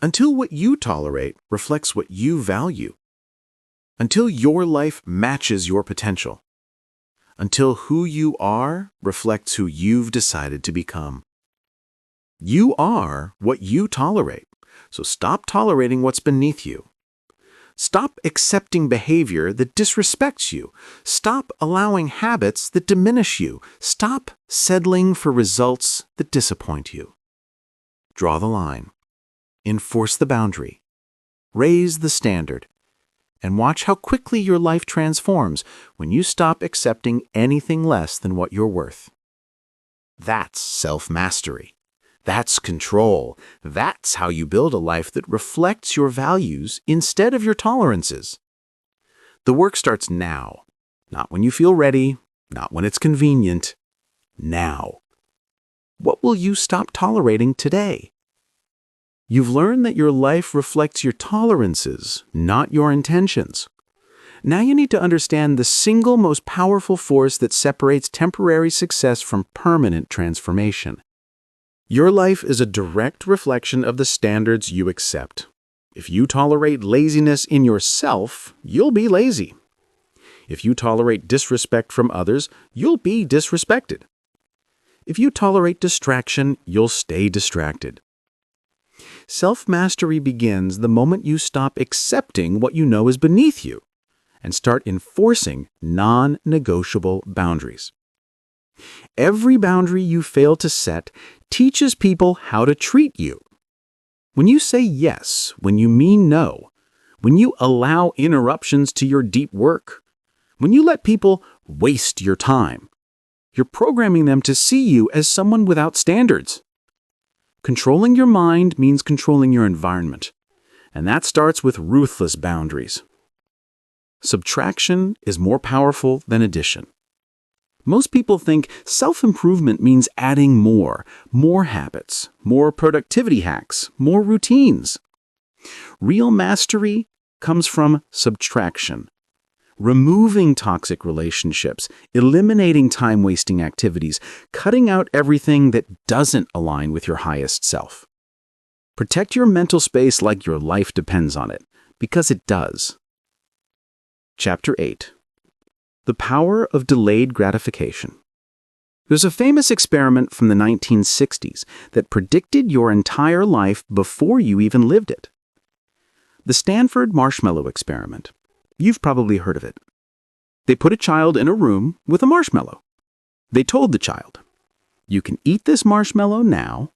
Until what you tolerate reflects what you value. Until your life matches your potential. Until who you are reflects who you've decided to become. You are what you tolerate, so stop tolerating what's beneath you. Stop accepting behavior that disrespects you. Stop allowing habits that diminish you. Stop settling for results that disappoint you. Draw the line. Enforce the boundary. Raise the standard. And watch how quickly your life transforms when you stop accepting anything less than what you're worth. That's self-mastery. That's control. That's how you build a life that reflects your values instead of your tolerances. The work starts now, not when you feel ready, not when it's convenient. Now. What will you stop tolerating today? You've learned that your life reflects your tolerances, not your intentions. Now you need to understand the single most powerful force that separates temporary success from permanent transformation. Your life is a direct reflection of the standards you accept. If you tolerate laziness in yourself, you'll be lazy. If you tolerate disrespect from others, you'll be disrespected. If you tolerate distraction, you'll stay distracted. Self-mastery begins the moment you stop accepting what you know is beneath you and start enforcing non-negotiable boundaries. Every boundary you fail to set teaches people how to treat you. When you say yes, when you mean no, when you allow interruptions to your deep work, when you let people waste your time, you're programming them to see you as someone without standards. Controlling your mind means controlling your environment, and that starts with ruthless boundaries. Subtraction is more powerful than addition. Most people think self-improvement means adding more habits, more productivity hacks, more routines. Real mastery comes from subtraction. Removing toxic relationships, eliminating time-wasting activities, cutting out everything that doesn't align with your highest self. Protect your mental space like your life depends on it, because it does. Chapter 8. The Power of Delayed Gratification. There's a famous experiment from the 1960s that predicted your entire life before you even lived it. The Stanford Marshmallow Experiment. You've probably heard of it. They put a child in a room with a marshmallow. They told the child, "You can eat this marshmallow now,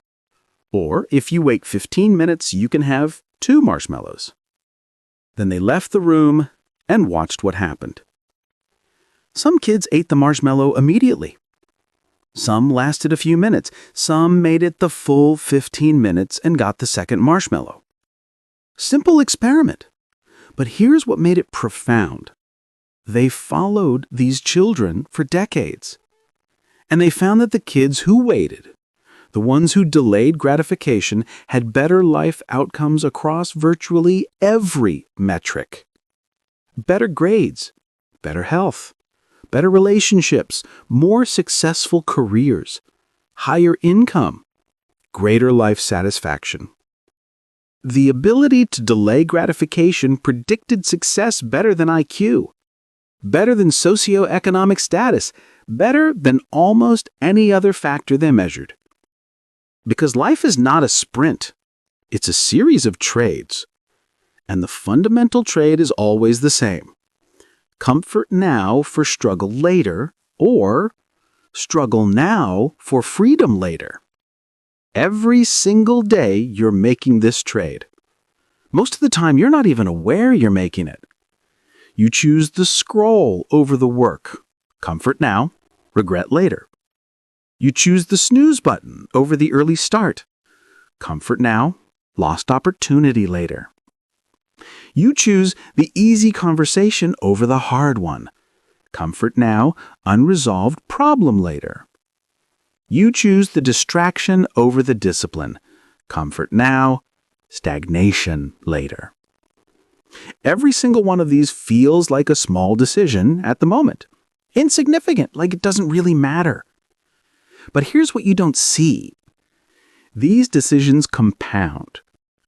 or if you wait 15 minutes, you can have 2 marshmallows." Then they left the room and watched what happened. Some kids ate the marshmallow immediately. Some lasted a few minutes. Some made it the full 15 minutes and got the second marshmallow. Simple experiment. But here's what made it profound. They followed these children for decades. And they found that the kids who waited, the ones who delayed gratification, had better life outcomes across virtually every metric. Better grades, better health, better relationships, more successful careers, higher income, greater life satisfaction. The ability to delay gratification predicted success better than IQ, better than socioeconomic status, better than almost any other factor they measured. Because life is not a sprint, it's a series of trades. And the fundamental trade is always the same. Comfort now for struggle later, or struggle now for freedom later. Every single day, you're making this trade. Most of the time, you're not even aware you're making it. You choose the scroll over the work. Comfort now, regret later. You choose the snooze button over the early start. Comfort now, lost opportunity later. You choose the easy conversation over the hard one. Comfort now, unresolved problem later. You choose the distraction over the discipline. Comfort now, stagnation later. Every single one of these feels like a small decision at the moment. Insignificant, like it doesn't really matter. But here's what you don't see. These decisions compound.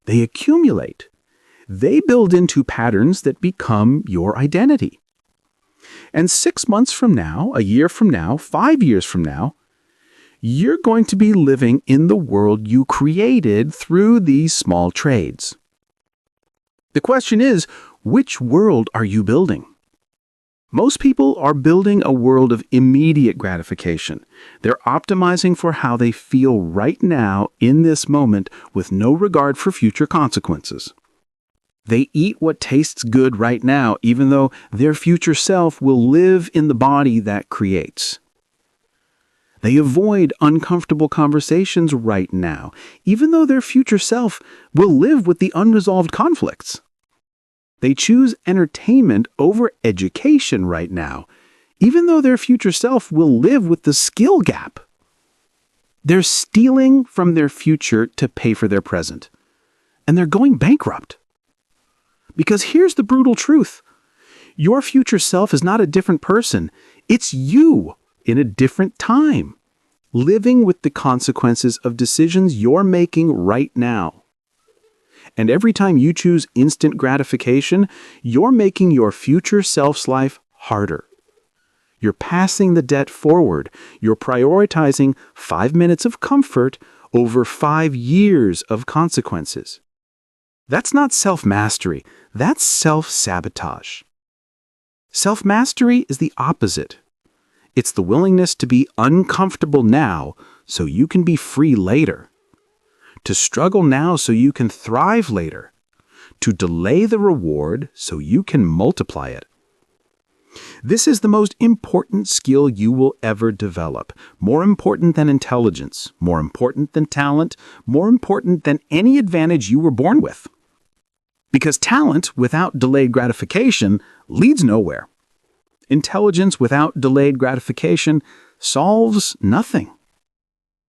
They accumulate. They build into patterns that become your identity. And 6 months from now, a year from now, 5 years from now, you're going to be living in the world you created through these small trades. The question is, which world are you building? Most people are building a world of immediate gratification. They're optimizing for how they feel right now in this moment with no regard for future consequences. They eat what tastes good right now, even though their future self will live in the body that creates. They avoid uncomfortable conversations right now, even though their future self will live with the unresolved conflicts. They choose entertainment over education right now, even though their future self will live with the skill gap. They're stealing from their future to pay for their present, and they're going bankrupt. Because here's the brutal truth. Your future self is not a different person. It's you in a different time, living with the consequences of decisions you're making right now. And every time you choose instant gratification, you're making your future self's life harder. You're passing the debt forward. You're prioritizing 5 minutes of comfort over 5 years of consequences. That's not self-mastery. That's self-sabotage. Self-mastery is the opposite. It's the willingness to be uncomfortable now so you can be free later. To struggle now so you can thrive later. To delay the reward so you can multiply it. This is the most important skill you will ever develop. More important than intelligence, more important than talent, more important than any advantage you were born with. Because talent without delayed gratification leads nowhere. Intelligence without delayed gratification solves nothing.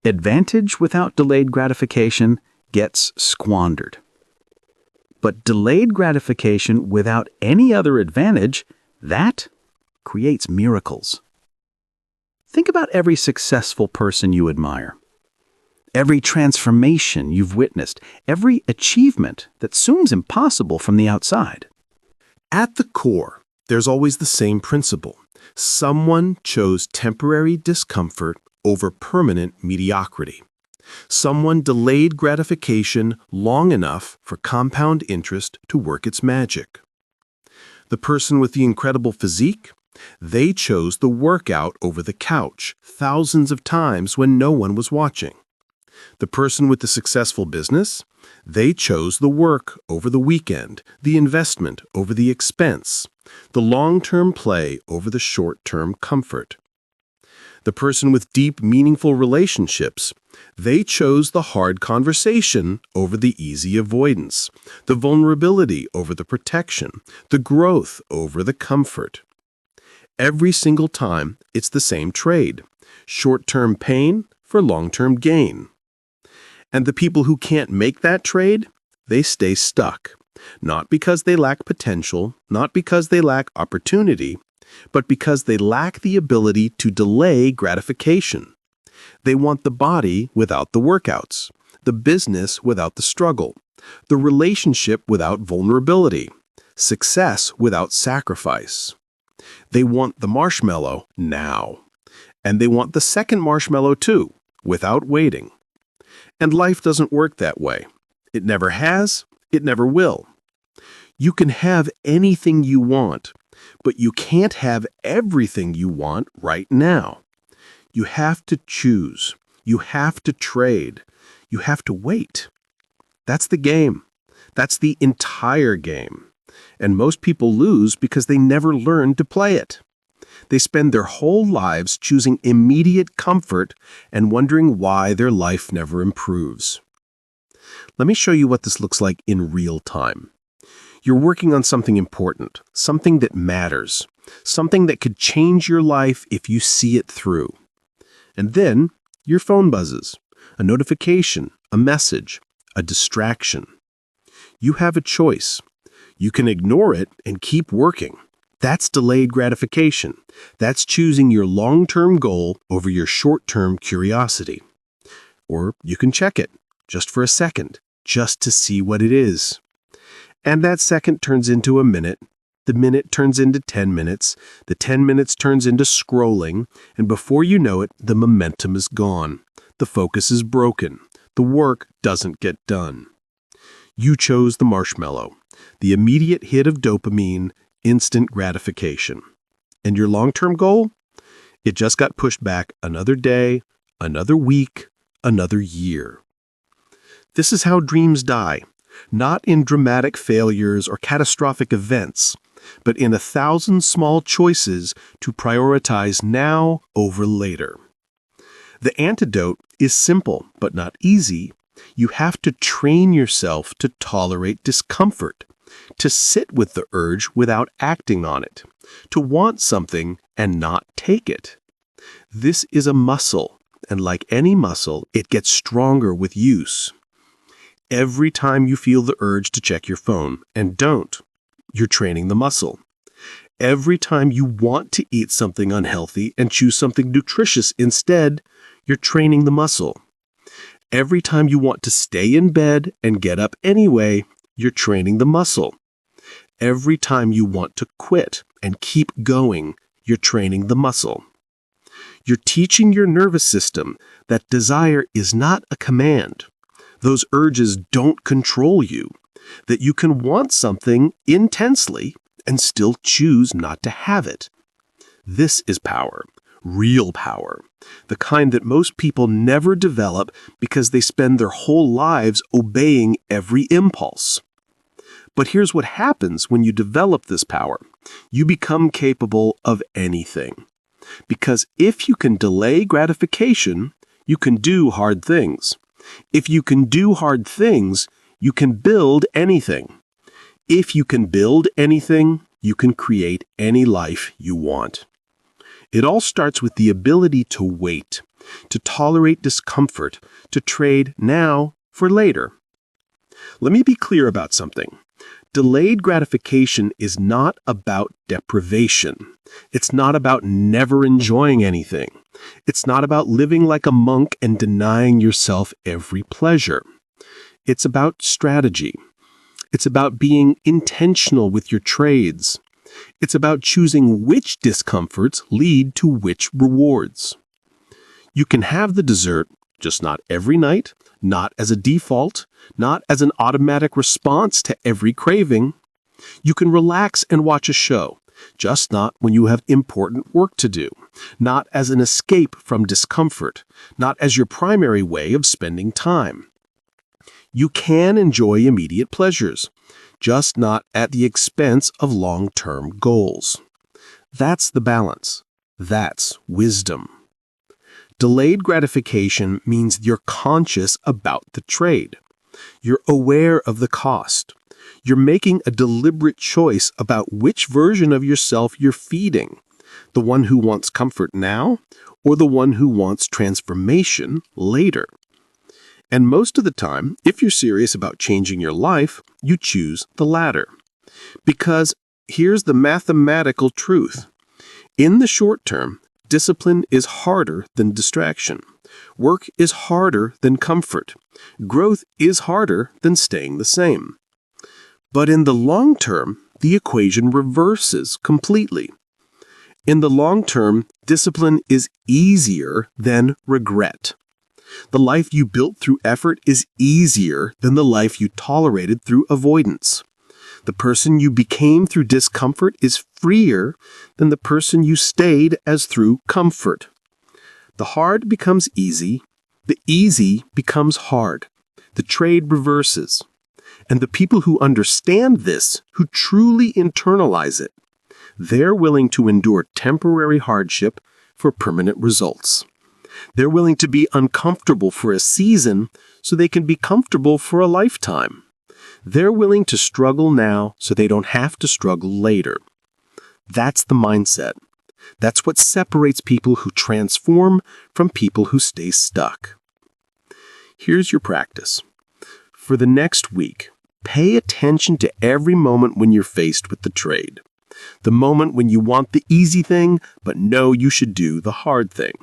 Advantage without delayed gratification gets squandered. But delayed gratification without any other advantage, that creates miracles. Think about every successful person you admire. Every transformation you've witnessed, every achievement that seems impossible from the outside. At the core, there's always the same principle. Someone chose temporary discomfort over permanent mediocrity. Someone delayed gratification long enough for compound interest to work its magic. The person with the incredible physique, they chose the workout over the couch thousands of times when no one was watching. The person with the successful business, they chose the work over the weekend, the investment over the expense, the long-term play over the short-term comfort. The person with deep, meaningful relationships, they chose the hard conversation over the easy avoidance, the vulnerability over the protection, the growth over the comfort. Every single time, it's the same trade, short-term pain for long-term gain. And the people who can't make that trade, they stay stuck. Not because they lack potential, not because they lack opportunity, but because they lack the ability to delay gratification. They want the body without the workouts, the business without the struggle, the relationship without vulnerability, success without sacrifice. They want the marshmallow now. And they want the second marshmallow too, without waiting. And life doesn't work that way. It never has, it never will. You can have anything you want, but you can't have everything you want right now. You have to choose. You have to trade. You have to wait. That's the game. That's the entire game. And most people lose because they never learned to play it. They spend their whole lives choosing immediate comfort and wondering why their life never improves. Let me show you what this looks like in real time. You're working on something important, something that matters, something that could change your life if you see it through. And then your phone buzzes, a notification, a message, a distraction. You have a choice. You can ignore it and keep working. That's delayed gratification. That's choosing your long-term goal over your short-term curiosity. Or you can check it, just for a second, just to see what it is. And that second turns into a minute. The minute turns into 10 minutes. The 10 minutes turns into scrolling. And before you know it, the momentum is gone. The focus is broken. The work doesn't get done. You chose the marshmallow, the immediate hit of dopamine, instant gratification. And your long-term goal? It just got pushed back another day, another week, another year. This is how dreams die, not in dramatic failures or catastrophic events, but in 1,000 small choices to prioritize now over later. The antidote is simple, but not easy. You have to train yourself to tolerate discomfort, to sit with the urge without acting on it, to want something and not take it. This is a muscle, and like any muscle, it gets stronger with use. Every time you feel the urge to check your phone and don't, you're training the muscle. Every time you want to eat something unhealthy and choose something nutritious instead, you're training the muscle. Every time you want to stay in bed and get up anyway, you're training the muscle. Every time you want to quit and keep going, you're training the muscle. You're teaching your nervous system that desire is not a command. Those urges don't control you, that you can want something intensely and still choose not to have it. This is power, real power, the kind that most people never develop because they spend their whole lives obeying every impulse. But here's what happens when you develop this power. You become capable of anything. Because if you can delay gratification, you can do hard things. If you can do hard things, you can build anything. If you can build anything, you can create any life you want. It all starts with the ability to wait, to tolerate discomfort, to trade now for later. Let me be clear about something. Delayed gratification is not about deprivation. It's not about never enjoying anything. It's not about living like a monk and denying yourself every pleasure. It's about strategy. It's about being intentional with your trades. It's about choosing which discomforts lead to which rewards. You can have the dessert, just not every night, not as a default, not as an automatic response to every craving. You can relax and watch a show, just not when you have important work to do, not as an escape from discomfort, not as your primary way of spending time. You can enjoy immediate pleasures, just not at the expense of long-term goals. That's the balance. That's wisdom. Delayed gratification means you're conscious about the trade. You're aware of the cost. You're making a deliberate choice about which version of yourself you're feeding, the one who wants comfort now or the one who wants transformation later. And most of the time, if you're serious about changing your life, you choose the latter. Because here's the mathematical truth. In the short term, discipline is harder than distraction. Work is harder than comfort. Growth is harder than staying the same. But in the long term, the equation reverses completely. In the long term, discipline is easier than regret. The life you built through effort is easier than the life you tolerated through avoidance. The person you became through discomfort is freer than the person you stayed as through comfort. The hard becomes easy. The easy becomes hard. The trade reverses. And the people who understand this, who truly internalize it, they're willing to endure temporary hardship for permanent results. They're willing to be uncomfortable for a season so they can be comfortable for a lifetime. They're willing to struggle now so they don't have to struggle later. That's the mindset. That's what separates people who transform from people who stay stuck. Here's your practice. For the next week, pay attention to every moment when you're faced with the trade. The moment when you want the easy thing, but know you should do the hard thing.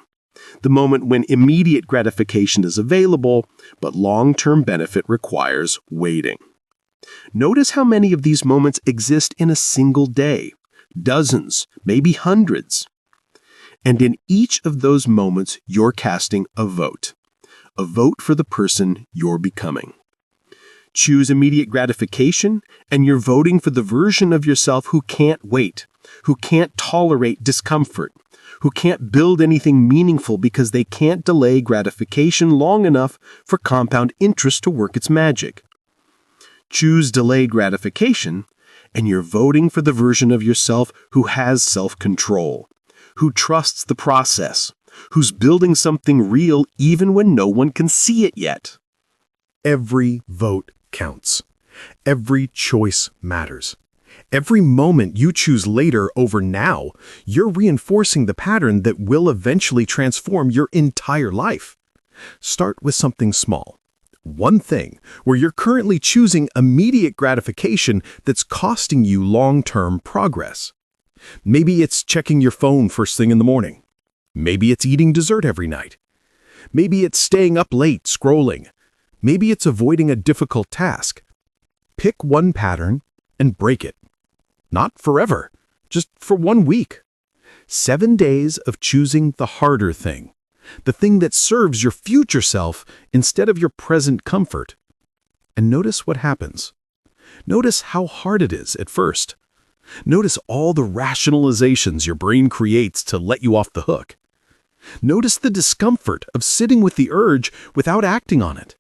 The moment when immediate gratification is available, but long-term benefit requires waiting. Notice how many of these moments exist in a single day. Dozens, maybe hundreds. And in each of those moments, you're casting a vote for the person you're becoming. Choose immediate gratification, and you're voting for the version of yourself who can't wait, who can't tolerate discomfort, who can't build anything meaningful because they can't delay gratification long enough for compound interest to work its magic. Choose delayed gratification, and you're voting for the version of yourself who has self-control, who trusts the process, who's building something real even when no one can see it yet. Every vote counts. Every choice matters. Every moment you choose later over now, you're reinforcing the pattern that will eventually transform your entire life. Start with something small. One thing where you're currently choosing immediate gratification that's costing you long-term progress. Maybe it's checking your phone first thing in the morning. Maybe it's eating dessert every night. Maybe it's staying up late scrolling. Maybe it's avoiding a difficult task. Pick one pattern and break it. Not forever, just for 1 week. 7 days of choosing the harder thing, the thing that serves your future self instead of your present comfort. And notice what happens. Notice how hard it is at first. Notice all the rationalizations your brain creates to let you off the hook. Notice the discomfort of sitting with the urge without acting on it.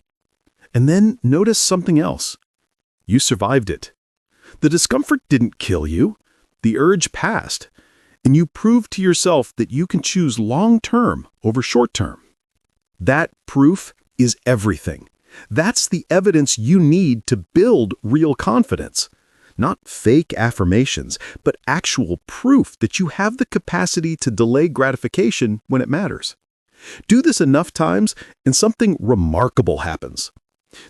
And then notice something else. You survived it. The discomfort didn't kill you. The urge passed. And you proved to yourself that you can choose long-term over short-term. That proof is everything. That's the evidence you need to build real confidence. Not fake affirmations, but actual proof that you have the capacity to delay gratification when it matters. Do this enough times, and something remarkable happens.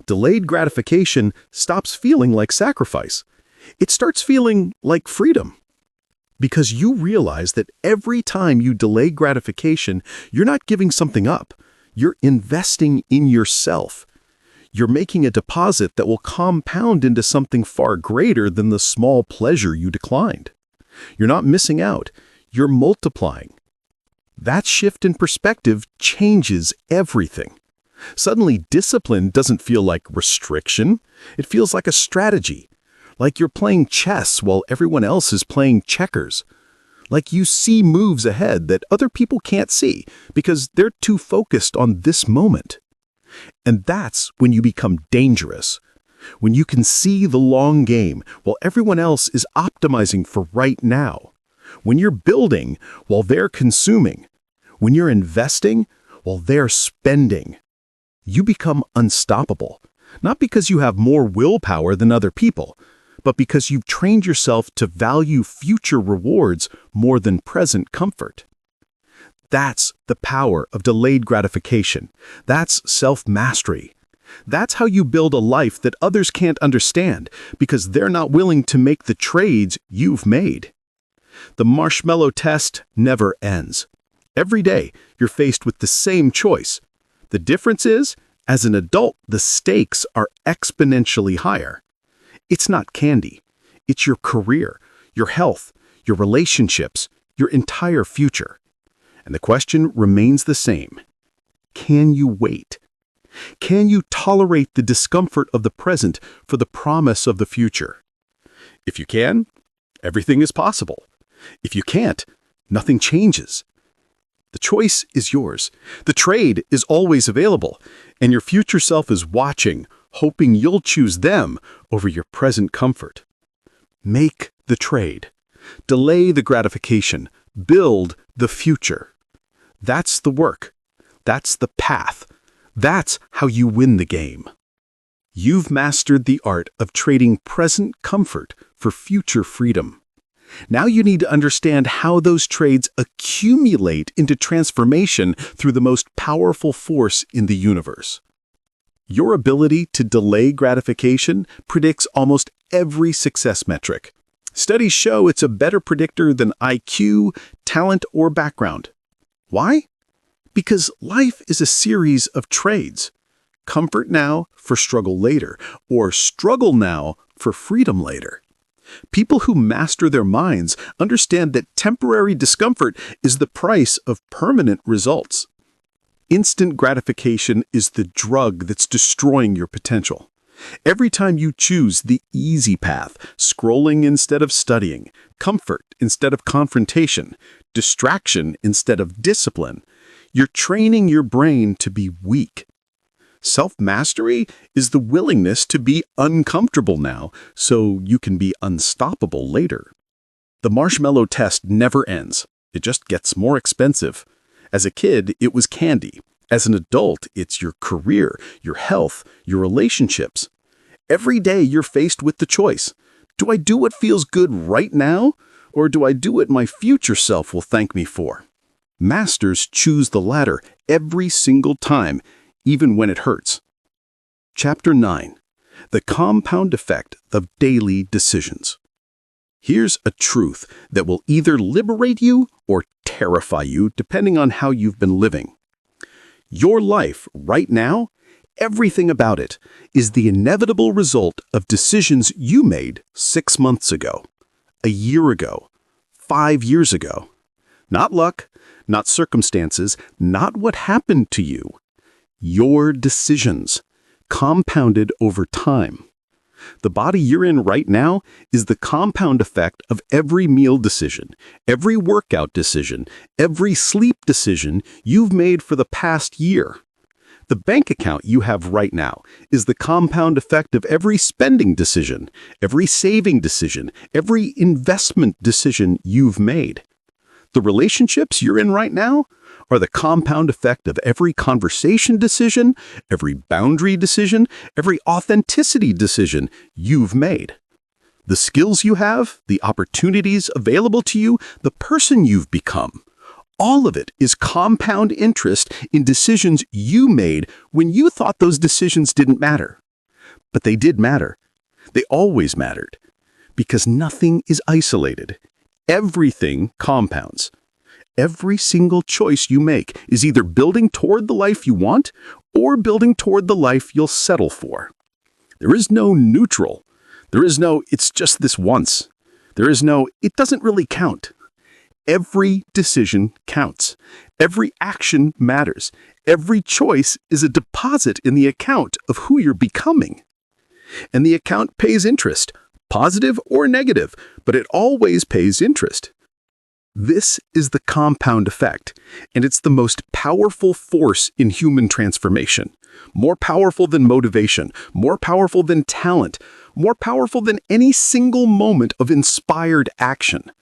Delayed gratification stops feeling like sacrifice. It starts feeling like freedom. Because you realize that every time you delay gratification, you're not giving something up. You're investing in yourself. You're making a deposit that will compound into something far greater than the small pleasure you declined. You're not missing out. You're multiplying. That shift in perspective changes everything. Suddenly, discipline doesn't feel like restriction. It feels like a strategy. Like you're playing chess while everyone else is playing checkers. Like you see moves ahead that other people can't see because they're too focused on this moment. And that's when you become dangerous. When you can see the long game while everyone else is optimizing for right now. When you're building while they're consuming. When you're investing while they're spending. You become unstoppable, not because you have more willpower than other people, but because you've trained yourself to value future rewards more than present comfort. That's the power of delayed gratification. That's self-mastery. That's how you build a life that others can't understand because they're not willing to make the trades you've made. The marshmallow test never ends. Every day, you're faced with the same choice. The difference is, as an adult, the stakes are exponentially higher. It's not candy. It's your career, your health, your relationships, your entire future. And the question remains the same. Can you wait? Can you tolerate the discomfort of the present for the promise of the future? If you can, everything is possible. If you can't, nothing changes. The choice is yours. The trade is always available, and your future self is watching, hoping you'll choose them over your present comfort. Make the trade. Delay the gratification. Build the future. That's the work. That's the path. That's how you win the game. You've mastered the art of trading present comfort for future freedom. Now you need to understand how those trades accumulate into transformation through the most powerful force in the universe. Your ability to delay gratification predicts almost every success metric. Studies show it's a better predictor than IQ, talent, or background. Why? Because life is a series of trades. Comfort now for struggle later, or struggle now for freedom later. People who master their minds understand that temporary discomfort is the price of permanent results. Instant gratification is the drug that's destroying your potential. Every time you choose the easy path, scrolling instead of studying, comfort instead of confrontation, distraction instead of discipline, you're training your brain to be weak. Self-mastery is the willingness to be uncomfortable now so you can be unstoppable later. The marshmallow test never ends. It just gets more expensive. As a kid, it was candy. As an adult, it's your career, your health, your relationships. Every day you're faced with the choice. Do I do what feels good right now, or do I do what my future self will thank me for? Masters choose the latter every single time, even when it hurts. Chapter 9. The Compound Effect of Daily Decisions. Here's a truth that will either liberate you or terrify you depending on how you've been living. Your life right now, everything about it, is the inevitable result of decisions you made 6 months ago, a year ago, 5 years ago. Not luck, not circumstances, not what happened to you. Your decisions, compounded over time. The body you're in right now is the compound effect of every meal decision, every workout decision, every sleep decision you've made for the past year. The bank account you have right now is the compound effect of every spending decision, every saving decision, every investment decision you've made. The relationships you're in right now are the compound effect of every conversation decision, every boundary decision, every authenticity decision you've made. The skills you have, the opportunities available to you, the person you've become, all of it is compound interest in decisions you made when you thought those decisions didn't matter. But they did matter. They always mattered. Because nothing is isolated. Everything compounds. Every single choice you make is either building toward the life you want or building toward the life you'll settle for. There is no neutral. There is no, it's just this once. There is no, it doesn't really count. Every decision counts. Every action matters. Every choice is a deposit in the account of who you're becoming. And the account pays interest, positive or negative, but it always pays interest. This is the compound effect, and it's the most powerful force in human transformation. More powerful than motivation, more powerful than talent, more powerful than any single moment of inspired action.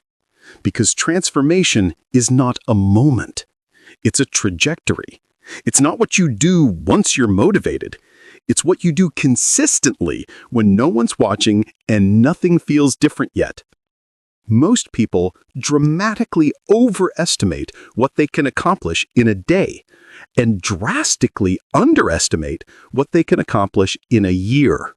Because transformation is not a moment. It's a trajectory. It's not what you do once you're motivated. It's what you do consistently when no one's watching and nothing feels different yet. Most people dramatically overestimate what they can accomplish in a day and drastically underestimate what they can accomplish in a year.